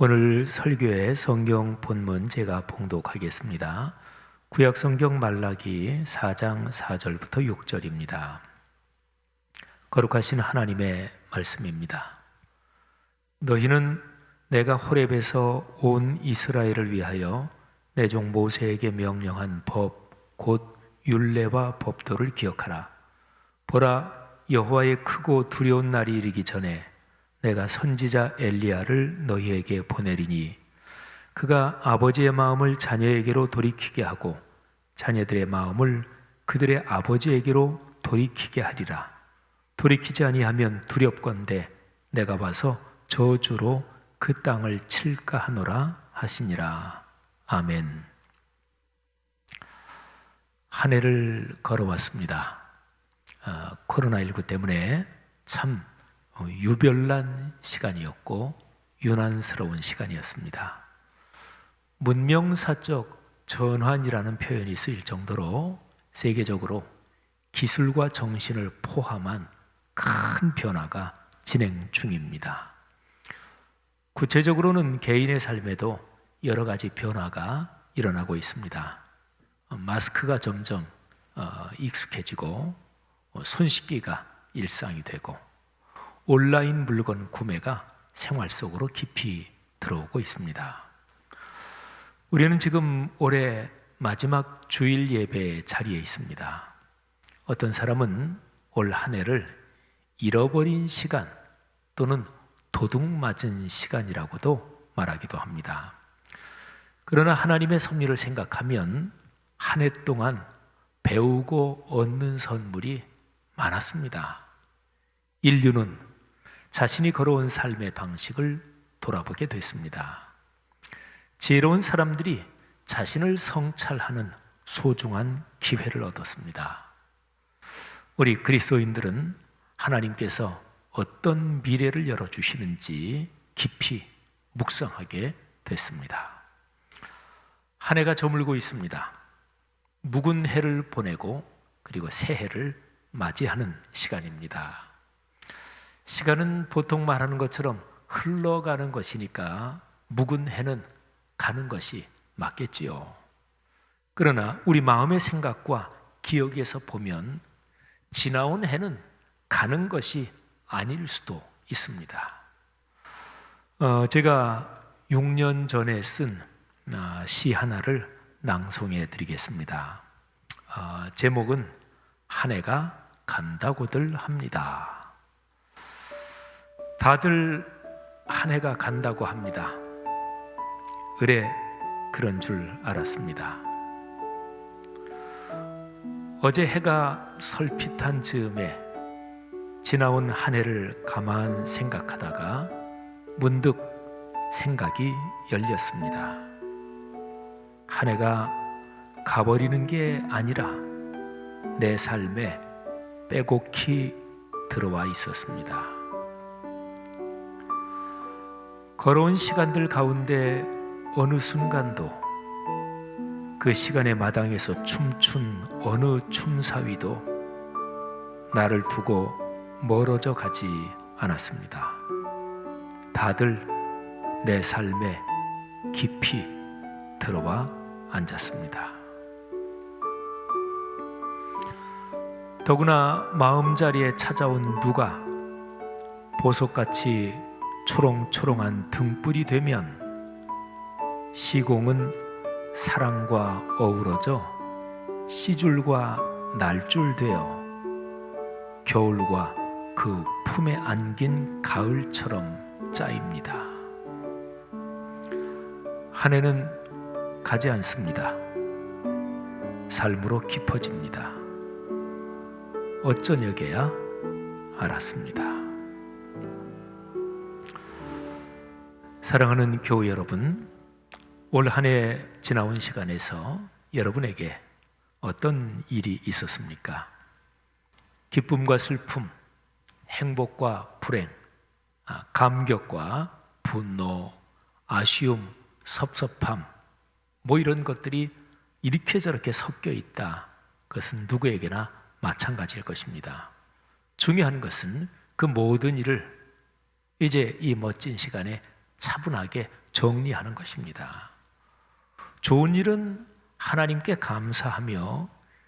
오늘 설교의 성경 본문 제가 봉독하겠습니다. 구약 성경 말라기 4장 4절부터 6절입니다. 거룩하신 하나님의 말씀입니다. 너희는 내가 호렙에서 온 이스라엘을 위하여 내 종 모세에게 명령한 법 곧 율례와 법도를 기억하라. 보라, 여호와의 크고 두려운 날이 이르기 전에 내가 선지자 엘리야를 너희에게 보내리니 그가 아버지의 마음을 자녀에게로 돌이키게 하고 자녀들의 마음을 그들의 아버지에게로 돌이키게 하리라. 돌이키지 아니하면 두렵건대 내가 와서 저주로 그 땅을 칠까 하노라 하시니라. 아멘. 한 해를 걸어왔습니다. 코로나19 때문에 참 유별난 시간이었고 유난스러운 시간이었습니다. 문명사적 전환이라는 표현이 쓰일 정도로 세계적으로 기술과 정신을 포함한 큰 변화가 진행 중입니다. 구체적으로는 개인의 삶에도 여러 가지 변화가 일어나고 있습니다. 마스크가 점점 익숙해지고 손 씻기가 일상이 되고 온라인 물건 구매가 생활 속으로 깊이 들어오고 있습니다. 우리는 지금 올해 마지막 주일 예배 자리에 있습니다. 어떤 사람은 올 한 해를 잃어버린 시간 또는 도둑 맞은 시간이라고도 말하기도 합니다. 그러나 하나님의 섭리를 생각하면 한 해 동안 배우고 얻는 선물이 많았습니다. 인류는 자신이 걸어온 삶의 방식을 돌아보게 됐습니다. 지혜로운 사람들이 자신을 성찰하는 소중한 기회를 얻었습니다. 우리 그리스도인들은 하나님께서 어떤 미래를 열어주시는지 깊이 묵상하게 됐습니다. 한 해가 저물고 있습니다. 묵은 해를 보내고 그리고 새해를 맞이하는 시간입니다. 시간은 보통 말하는 것처럼 흘러가는 것이니까 묵은 해는 가는 것이 맞겠지요. 그러나 우리 마음의 생각과 기억에서 보면 지나온 해는 가는 것이 아닐 수도 있습니다. 제가 6년 전에 쓴 시 하나를 낭송해 드리겠습니다. 제목은 한 해가 간다고들 합니다. 다들 한 해가 간다고 합니다. 을에 그런 줄 알았습니다. 어제 해가 설핏한 즈음에 지나온 한 해를 가만 생각하다가 문득 생각이 열렸습니다. 한 해가 가버리는 게 아니라 내 삶에 빼곡히 들어와 있었습니다. 걸어온 시간들 가운데 어느 순간도 그 시간의 마당에서 춤춘 어느 춤사위도 나를 두고 멀어져 가지 않았습니다. 다들 내 삶에 깊이 들어와 앉았습니다. 더구나 마음자리에 찾아온 누가 보석같이 초롱초롱한 등불이 되면 시공은 사랑과 어우러져 씨줄과 날줄 되어 겨울과 그 품에 안긴 가을처럼 짜입니다. 한 해는 가지 않습니다. 삶으로 깊어집니다. 어쩌냐게야 알았습니다. 사랑하는 교우 여러분, 올 한 해 지나온 시간에서 여러분에게 어떤 일이 있었습니까? 기쁨과 슬픔, 행복과 불행, 감격과 분노, 아쉬움, 섭섭함, 이런 것들이 이렇게 저렇게 섞여 있다. 그것은 누구에게나 마찬가지일 것입니다. 중요한 것은 그 모든 일을 이제 이 멋진 시간에 차분하게 정리하는 것입니다. 좋은 일은 하나님께 감사하며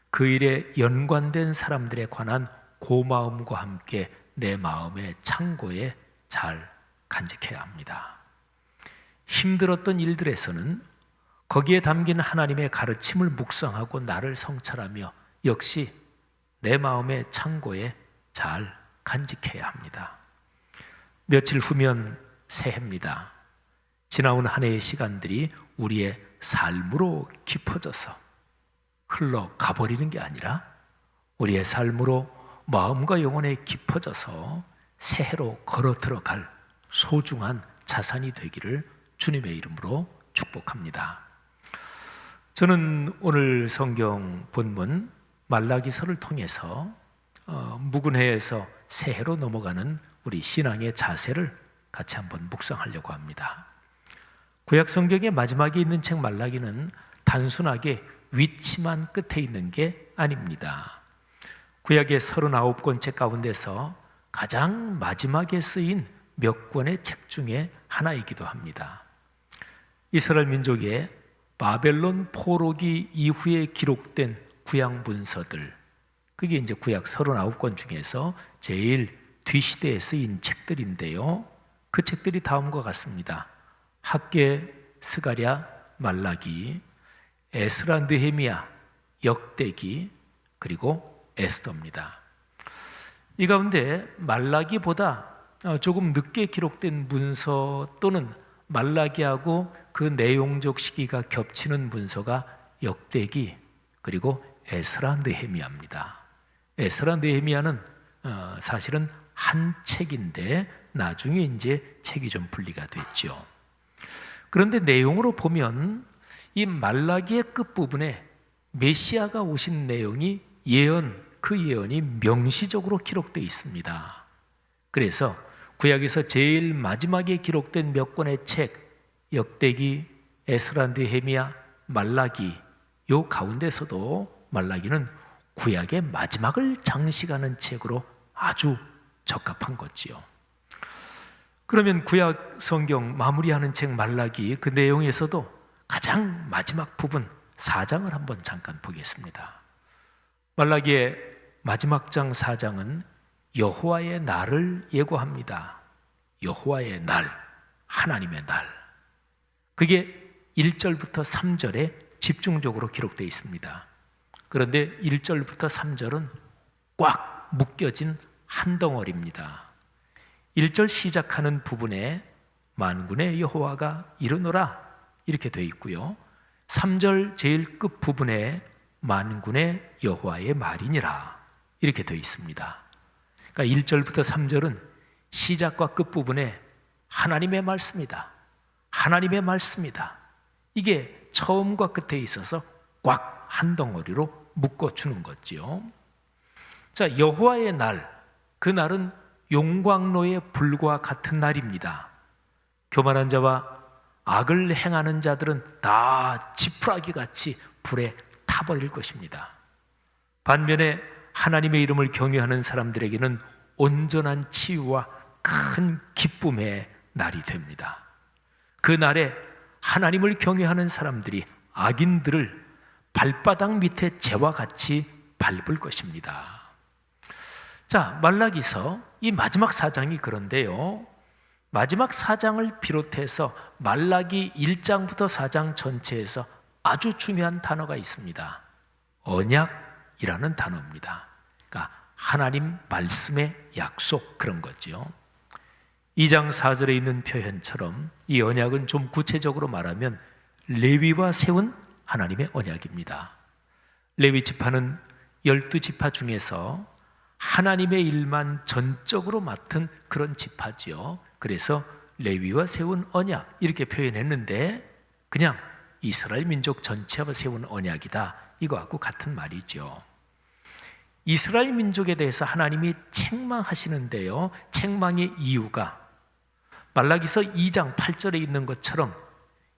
그 일에 연관된 사람들에 관한 고마움과 함께 내 마음의 창고에 잘 간직해야 합니다. 힘들었던 일들에서는 거기에 담긴 하나님의 가르침을 묵상하고 나를 성찰하며 역시 내 마음의 창고에 잘 간직해야 합니다. 며칠 후면 새해입니다. 지나온 한 해의 시간들이 우리의 삶으로 깊어져서 흘러가 버리는 게 아니라 우리의 삶으로 마음과 영혼에 깊어져서 새해로 걸어 들어갈 소중한 자산이 되기를 주님의 이름으로 축복합니다. 저는 오늘 성경 본문 말라기서를 통해서 묵은 해에서 새해로 넘어가는 우리 신앙의 자세를 같이 한번 묵상하려고 합니다. 구약 성경의 마지막에 있는 책 말라기는 단순하게 위치만 끝에 있는 게 아닙니다. 구약의 39권 책 가운데서 가장 마지막에 쓰인 몇 권의 책 중에 하나이기도 합니다. 이스라엘 민족의 바벨론 포로기 이후에 기록된 구약 문서들, 그게 이제 구약 39권 중에서 제일 뒤시대에 쓰인 책들인데요. 그 책들이 다음과 같습니다. 학개, 스가랴, 말라기, 에스라, 느헤미야, 역대기, 그리고 에스더입니다. 이 가운데 말라기보다 조금 늦게 기록된 문서 또는 말라기하고 그 내용적 시기가 겹치는 문서가 역대기 그리고 에스라, 느헤미야입니다. 에스라, 느헤미야는 사실은 한 책인데 나중에 이제 책이 좀 분리가 됐죠. 그런데 내용으로 보면 이 말라기의 끝부분에 메시아가 오신 내용이 그 예언이 명시적으로 기록되어 있습니다. 그래서 구약에서 제일 마지막에 기록된 몇 권의 책, 역대기, 에스라, 느헤미야, 말라기, 요 가운데서도 말라기는 구약의 마지막을 장식하는 책으로 아주 적합한 거지요. 그러면 구약 성경 마무리하는 책 말라기 그 내용에서도 가장 마지막 부분 4장을 한번 잠깐 보겠습니다. 말라기의 마지막 장 4장은 여호와의 날을 예고합니다. 여호와의 날, 하나님의 날. 그게 1절부터 3절에 집중적으로 기록되어 있습니다. 그런데 1절부터 3절은 꽉 묶여진 한 덩어리입니다. 1절 시작하는 부분에 만군의 여호와가 이르노라 이렇게 되어 있고요. 3절 제일 끝 부분에 만군의 여호와의 말이니라 이렇게 되어 있습니다. 그러니까 1절부터 3절은 시작과 끝 부분에 하나님의 말씀이다. 하나님의 말씀이다. 이게 처음과 끝에 있어서 꽉 한 덩어리로 묶어주는 거지요. 자, 여호와의 날, 그 날은 용광로의 불과 같은 날입니다. 교만한 자와 악을 행하는 자들은 다 지푸라기 같이 불에 타버릴 것입니다. 반면에 하나님의 이름을 경외하는 사람들에게는 온전한 치유와 큰 기쁨의 날이 됩니다. 그 날에 하나님을 경외하는 사람들이 악인들을 발바닥 밑에 재와 같이 밟을 것입니다. 자, 말라기서 이 마지막 4장이 그런데요. 마지막 4장을 비롯해서 말라기 1장부터 4장 전체에서 아주 중요한 단어가 있습니다. 언약이라는 단어입니다. 그러니까 하나님 말씀의 약속, 그런 거죠. 2장 4절에 있는 표현처럼 이 언약은 좀 구체적으로 말하면 레위와 세운 하나님의 언약입니다. 레위 지파는 12지파 중에서 하나님의 일만 전적으로 맡은 그런 지파지요. 그래서 레위와 세운 언약 이렇게 표현했는데 그냥 이스라엘 민족 전체와 세운 언약이다, 이거하고 같은 말이죠. 이스라엘 민족에 대해서 하나님이 책망하시는데요, 책망의 이유가 말라기서 2장 8절에 있는 것처럼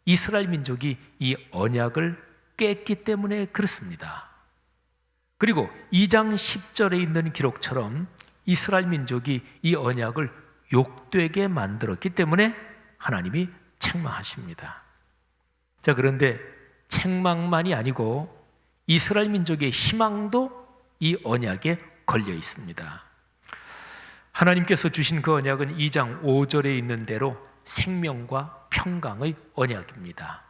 이스라엘 민족이 이 언약을 깼기 때문에 그렇습니다. 그리고 2장 10절에 있는 기록처럼 이스라엘 민족이 이 언약을 욕되게 만들었기 때문에 하나님이 책망하십니다. 자, 그런데 책망만이 아니고 이스라엘 민족의 희망도 이 언약에 걸려 있습니다. 하나님께서 주신 그 언약은 2장 5절에 있는 대로 생명과 평강의 언약입니다.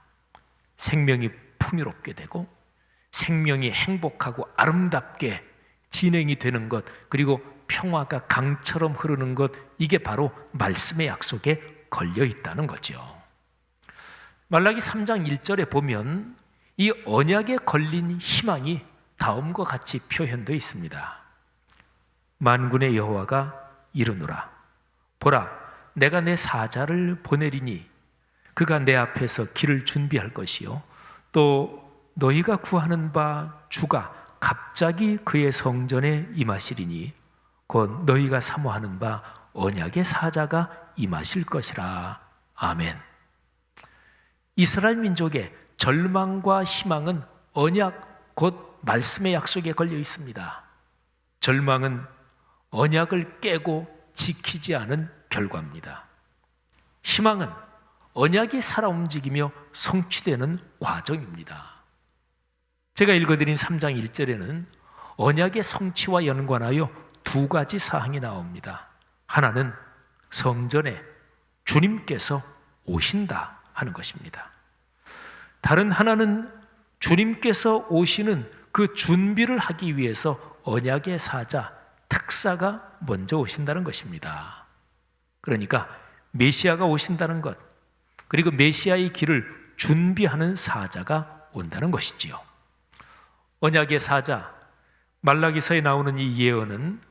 생명이 풍요롭게 되고 생명이 행복하고 아름답게 진행이 되는 것, 그리고 평화가 강처럼 흐르는 것, 이게 바로 말씀의 약속에 걸려 있다는 거죠. 말라기 3장 1절에 보면 이 언약에 걸린 희망이 다음과 같이 표현되어 있습니다. 만군의 여호와가 이르노라, 보라, 내가 내 사자를 보내리니 그가 내 앞에서 길을 준비할 것이요, 또 너희가 구하는 바 주가 갑자기 그의 성전에 임하시리니 곧 너희가 사모하는 바 언약의 사자가 임하실 것이라. 아멘. 이스라엘 민족의 절망과 희망은 언약, 곧 말씀의 약속에 걸려 있습니다. 절망은 언약을 깨고 지키지 않은 결과입니다. 희망은 언약이 살아 움직이며 성취되는 과정입니다. 제가 읽어드린 3장 1절에는 언약의 성취와 연관하여 두 가지 사항이 나옵니다. 하나는 성전에 주님께서 오신다 하는 것입니다. 다른 하나는 주님께서 오시는 그 준비를 하기 위해서 언약의 사자, 특사가 먼저 오신다는 것입니다. 그러니까 메시아가 오신다는 것, 그리고 메시아의 길을 준비하는 사자가 온다는 것이지요. 언약의 사자, 말라기서에 나오는 이 예언은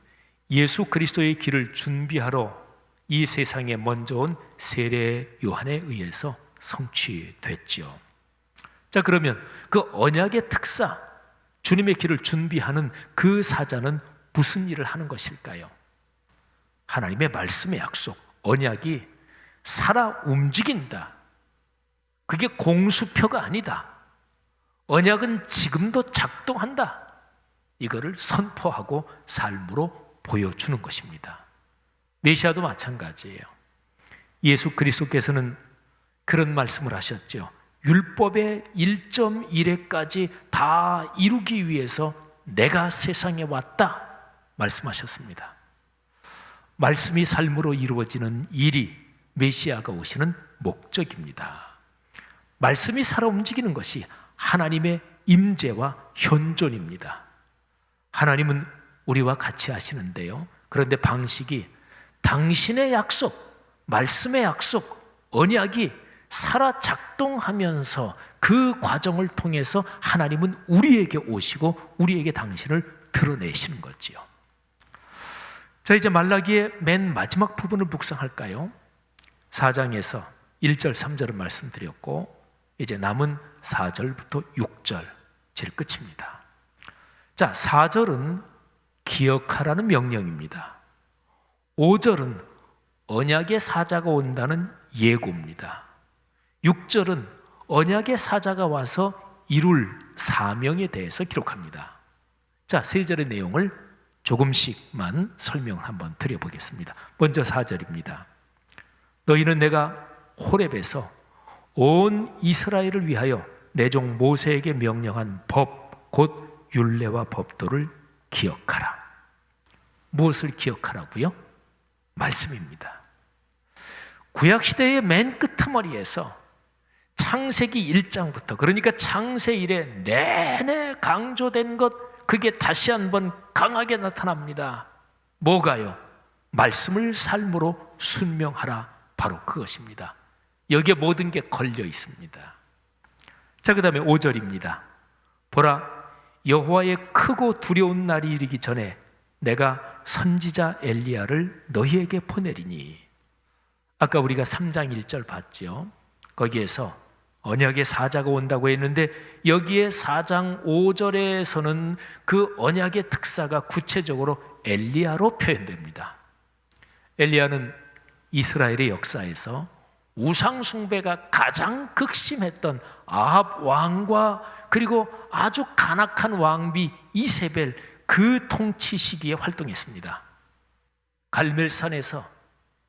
예수 그리스도의 길을 준비하러 이 세상에 먼저 온 세례 요한에 의해서 성취됐지요. 자, 그러면 그 언약의 특사, 주님의 길을 준비하는 그 사자는 무슨 일을 하는 것일까요? 하나님의 말씀의 약속, 언약이 살아 움직인다. 그게 공수표가 아니다. 언약은 지금도 작동한다. 이거를 선포하고 삶으로 보여주는 것입니다. 메시아도 마찬가지예요. 예수 그리스도께서는 그런 말씀을 하셨죠. 율법의 1.1회까지 다 이루기 위해서 내가 세상에 왔다 말씀하셨습니다. 말씀이 삶으로 이루어지는 일이 메시아가 오시는 목적입니다. 말씀이 살아 움직이는 것이 하나님의 임재와 현존입니다. 하나님은 우리와 같이 하시는데요, 그런데 방식이 당신의 약속, 말씀의 약속, 언약이 살아 작동하면서 그 과정을 통해서 하나님은 우리에게 오시고 우리에게 당신을 드러내시는 거지요. 자, 이제 말라기의 맨 마지막 부분을 묵상할까요? 4장에서 1절, 3절은 말씀드렸고 이제 남은 4절부터 6절, 제일 끝입니다. 자, 4절은 기억하라는 명령입니다. 5절은 언약의 사자가 온다는 예고입니다. 6절은 언약의 사자가 와서 이룰 사명에 대해서 기록합니다. 자, 3절의 내용을 조금씩만 설명을 한번 드려보겠습니다. 먼저 4절입니다. 너희는 내가 호렙에서 온 이스라엘을 위하여 내 종 모세에게 명령한 법, 곧 율례와 법도를 기억하라. 무엇을 기억하라고요? 말씀입니다. 구약시대의 맨 끄트머리에서 창세기 1장부터, 그러니까 창세 이래 내내 강조된 것, 그게 다시 한번 강하게 나타납니다. 뭐가요? 말씀을 삶으로 순명하라. 바로 그것입니다. 여기에 모든 게 걸려 있습니다. 자, 그 다음에 5절입니다. 보라, 여호와의 크고 두려운 날이 이르기 전에 내가 선지자 엘리야를 너희에게 보내리니. 아까 우리가 3장 1절 봤죠. 거기에서 언약의 사자가 온다고 했는데 여기에 4장 5절에서는 그 언약의 특사가 구체적으로 엘리야로 표현됩니다. 엘리야는 이스라엘의 역사에서 우상 숭배가 가장 극심했던 아합 왕과 그리고 아주 간악한 왕비 이세벨, 그 통치 시기에 활동했습니다. 갈멜산에서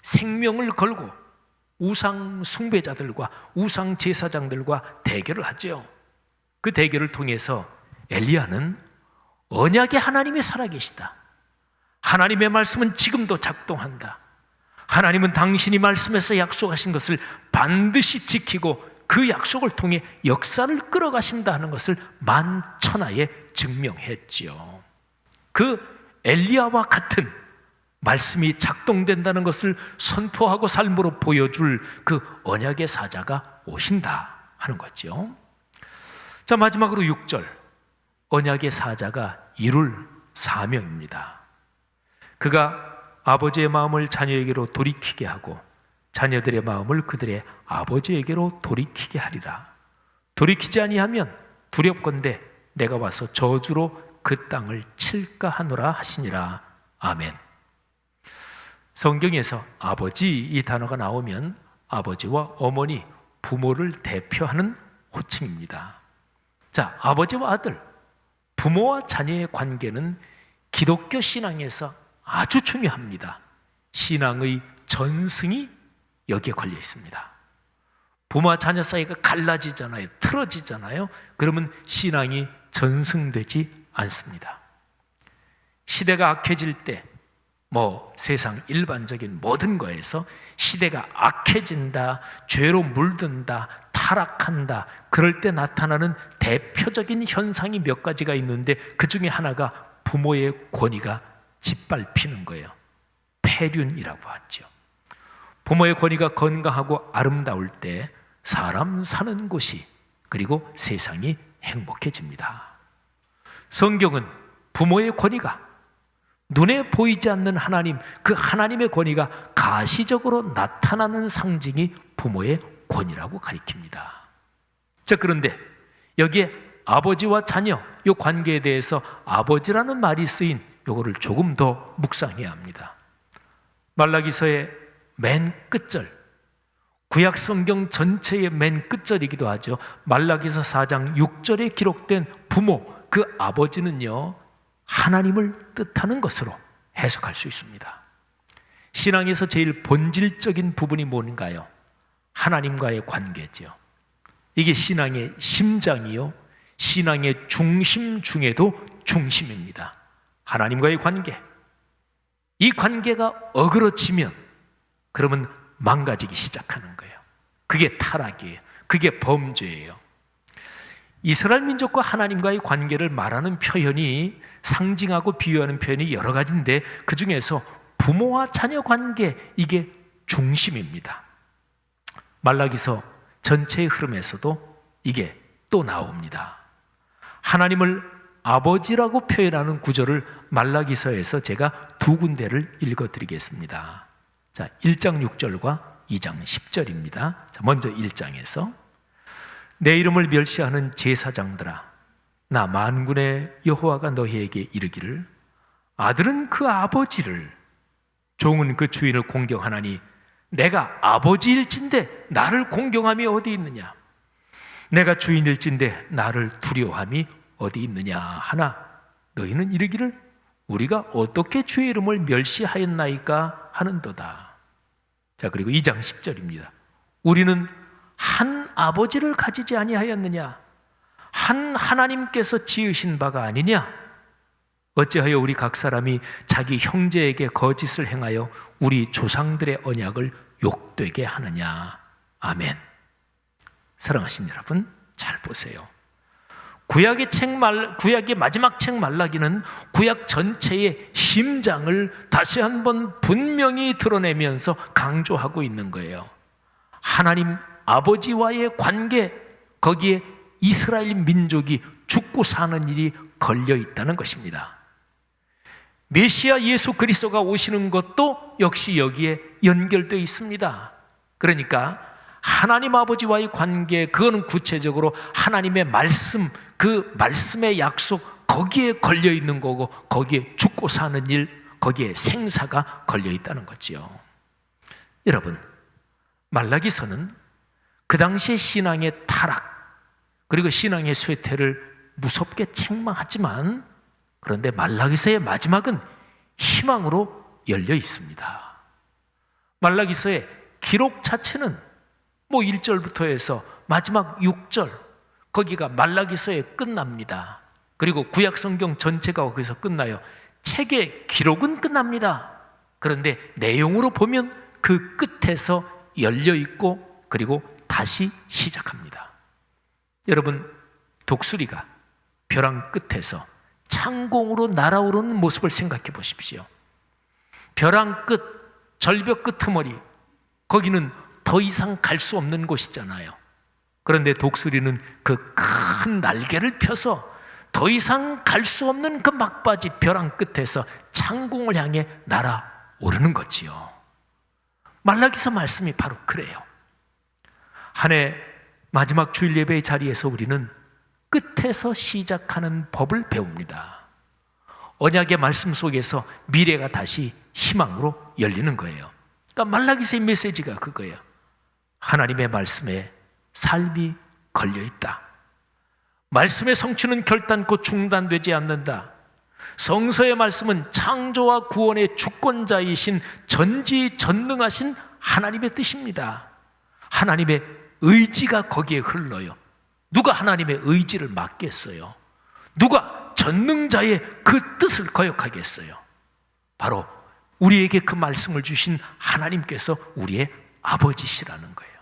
생명을 걸고 우상 숭배자들과 우상 제사장들과 대결을 하죠. 그 대결을 통해서 엘리야는 언약의 하나님이 살아계시다, 하나님의 말씀은 지금도 작동한다, 하나님은 당신이 말씀에서 약속하신 것을 반드시 지키고 그 약속을 통해 역사를 끌어가신다 하는 것을 만천하에 증명했지요. 그 엘리야와 같은 말씀이 작동된다는 것을 선포하고 삶으로 보여줄 그 언약의 사자가 오신다 하는 거죠. 자, 마지막으로 6절, 언약의 사자가 이룰 사명입니다. 그가 아버지의 마음을 자녀에게로 돌이키게 하고 자녀들의 마음을 그들의 아버지에게로 돌이키게 하리라. 돌이키지 아니하면 두렵건대 내가 와서 저주로 그 땅을 칠까 하노라 하시니라. 아멘. 성경에서 아버지 이 단어가 나오면 아버지와 어머니, 부모를 대표하는 호칭입니다. 자, 아버지와 아들, 부모와 자녀의 관계는 기독교 신앙에서 아주 중요합니다. 신앙의 전승이 여기에 걸려 있습니다. 부모와 자녀 사이가 갈라지잖아요, 틀어지잖아요. 그러면 신앙이 전승되지 않습니다. 시대가 악해질 때 세상 일반적인 모든 거에서 시대가 악해진다, 죄로 물든다, 타락한다, 그럴 때 나타나는 대표적인 현상이 몇 가지가 있는데 그 중에 하나가 부모의 권위가 짓밟히는 거예요. 폐륜이라고 하죠. 부모의 권위가 건강하고 아름다울 때 사람 사는 곳이, 그리고 세상이 행복해집니다. 성경은 부모의 권위가, 눈에 보이지 않는 하나님, 그 하나님의 권위가 가시적으로 나타나는 상징이 부모의 권위라고 가리킵니다. 자, 그런데 여기에 아버지와 자녀 이 관계에 대해서 아버지라는 말이 쓰인 요거를 조금 더 묵상해야 합니다. 말라기서의 맨 끝절, 구약 성경 전체의 맨 끝절이기도 하죠. 말라기서 4장 6절에 기록된 부모, 그 아버지는요, 하나님을 뜻하는 것으로 해석할 수 있습니다. 신앙에서 제일 본질적인 부분이 뭔가요? 하나님과의 관계죠. 이게 신앙의 심장이요, 신앙의 중심 중에도 중심입니다. 하나님과의 관계. 이 관계가 어그러지면 그러면 망가지기 시작하는 거예요. 그게 타락이에요. 그게 범죄예요. 이스라엘 민족과 하나님과의 관계를 말하는 표현이, 상징하고 비유하는 표현이 여러 가지인데 그 중에서 부모와 자녀 관계, 이게 중심입니다. 말라기서 전체의 흐름에서도 이게 또 나옵니다. 하나님을 아버지라고 표현하는 구절을 말라기서에서 제가 두 군데를 읽어드리겠습니다. 자, 1장 6절과 2장 10절입니다. 자, 먼저 1장에서 내 이름을 멸시하는 제사장들아, 나 만군의 여호와가 너희에게 이르기를 아들은 그 아버지를, 종은 그 주인을 공경하나니 내가 아버지일진데 나를 공경함이 어디 있느냐? 내가 주인일진데 나를 두려워함이 어디 있느냐 하나 너희는 이르기를 우리가 어떻게 주의 이름을 멸시하였나이까 하는도다. 자, 그리고 2장 10절입니다. 우리는 한 아버지를 가지지 아니하였느냐? 한 하나님께서 지으신 바가 아니냐? 어찌하여 우리 각 사람이 자기 형제에게 거짓을 행하여 우리 조상들의 언약을 욕되게 하느냐? 아멘. 사랑하신 여러분, 잘 보세요. 구약의 마지막 책 말라기는 구약 전체의 심장을 다시 한번 분명히 드러내면서 강조하고 있는 거예요. 하나님 아버지와의 관계, 거기에 이스라엘 민족이 죽고 사는 일이 걸려 있다는 것입니다. 메시아 예수 그리스도가 오시는 것도 역시 여기에 연결되어 있습니다. 그러니까 하나님 아버지와의 관계, 그거는 구체적으로 하나님의 말씀, 그 말씀의 약속, 거기에 걸려 있는 거고, 거기에 죽고 사는 일, 거기에 생사가 걸려 있다는 거지요. 여러분, 말라기서는 그 당시의 신앙의 타락, 그리고 신앙의 쇠퇴를 무섭게 책망하지만, 그런데 말라기서의 마지막은 희망으로 열려 있습니다. 말라기서의 기록 자체는 뭐 1절부터 해서 마지막 6절 거기가 말라기서에 끝납니다. 그리고 구약 성경 전체가 거기서 끝나요. 책의 기록은 끝납니다. 그런데 내용으로 보면 그 끝에서 열려 있고 그리고 다시 시작합니다. 여러분, 독수리가 벼랑 끝에서 창공으로 날아오르는 모습을 생각해 보십시오. 벼랑 끝, 절벽 끄트머리, 거기는 더 이상 갈 수 없는 곳이잖아요. 그런데 독수리는 그 큰 날개를 펴서 더 이상 갈 수 없는 그 막바지 벼랑 끝에서 창공을 향해 날아오르는 거지요. 말라기서 말씀이 바로 그래요. 한 해 마지막 주일 예배의 자리에서 우리는 끝에서 시작하는 법을 배웁니다. 언약의 말씀 속에서 미래가 다시 희망으로 열리는 거예요. 그러니까 말라기서의 메시지가 그거예요. 하나님의 말씀에 삶이 걸려있다. 말씀의 성취는 결단코 중단되지 않는다. 성서의 말씀은 창조와 구원의 주권자이신 전지전능하신 하나님의 뜻입니다. 하나님의 의지가 거기에 흘러요. 누가 하나님의 의지를 막겠어요? 누가 전능자의 그 뜻을 거역하겠어요? 바로 우리에게 그 말씀을 주신 하나님께서 우리의 아버지시라는 거예요.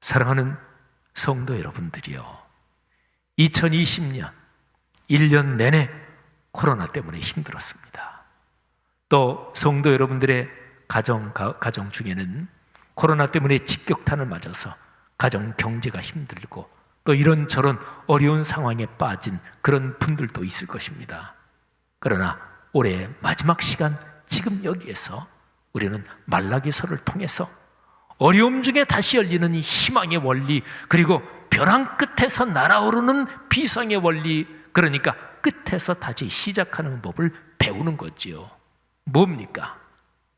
사랑하는 성도 여러분들이요, 2020년 1년 내내 코로나 때문에 힘들었습니다. 또 성도 여러분들의 가정 중에는 코로나 때문에 직격탄을 맞아서 가정 경제가 힘들고 또 이런저런 어려운 상황에 빠진 그런 분들도 있을 것입니다. 그러나 올해의 마지막 시간, 지금 여기에서 우리는 말라기서를 통해서 어려움 중에 다시 열리는 이 희망의 원리, 그리고 벼랑 끝에서 날아오르는 비상의 원리, 그러니까 끝에서 다시 시작하는 법을 배우는 거지요. 뭡니까?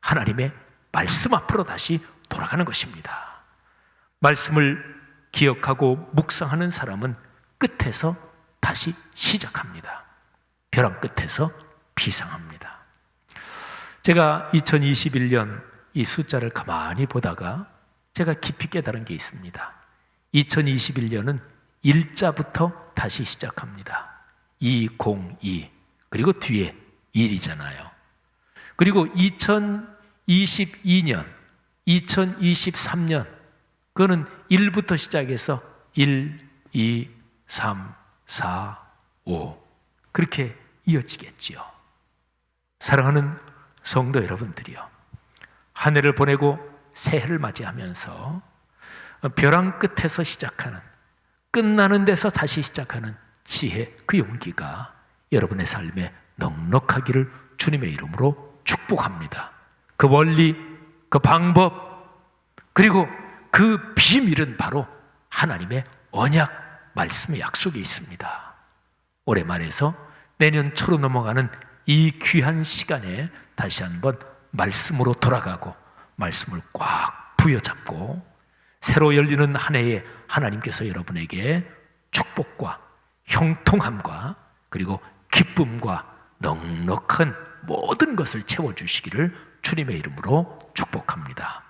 하나님의 말씀 앞으로 다시 돌아가는 것입니다. 말씀을 기억하고 묵상하는 사람은 끝에서 다시 시작합니다. 벼랑 끝에서 비상합니다. 제가 2021년 이 숫자를 가만히 보다가 제가 깊이 깨달은 게 있습니다. 2021년은 일자부터 다시 시작합니다. 202, 그리고 뒤에 1이잖아요. 그리고 2022년, 2023년, 그거는 1부터 시작해서 1, 2, 3, 4, 5 그렇게 이어지겠지요. 사랑하는 성도 여러분들이요, 한 해를 보내고 새해를 맞이하면서 벼랑 끝에서 시작하는, 끝나는 데서 다시 시작하는 지혜, 그 용기가 여러분의 삶에 넉넉하기를 주님의 이름으로 축복합니다. 그 원리, 그 방법, 그리고 그 비밀은 바로 하나님의 언약 말씀의 약속에 있습니다. 올해 말에서 내년 초로 넘어가는 이 귀한 시간에 다시 한번 말씀으로 돌아가고 말씀을 꽉 부여잡고 새로 열리는 한 해에 하나님께서 여러분에게 축복과 형통함과 그리고 기쁨과 넉넉한 모든 것을 채워주시기를 주님의 이름으로 축복합니다.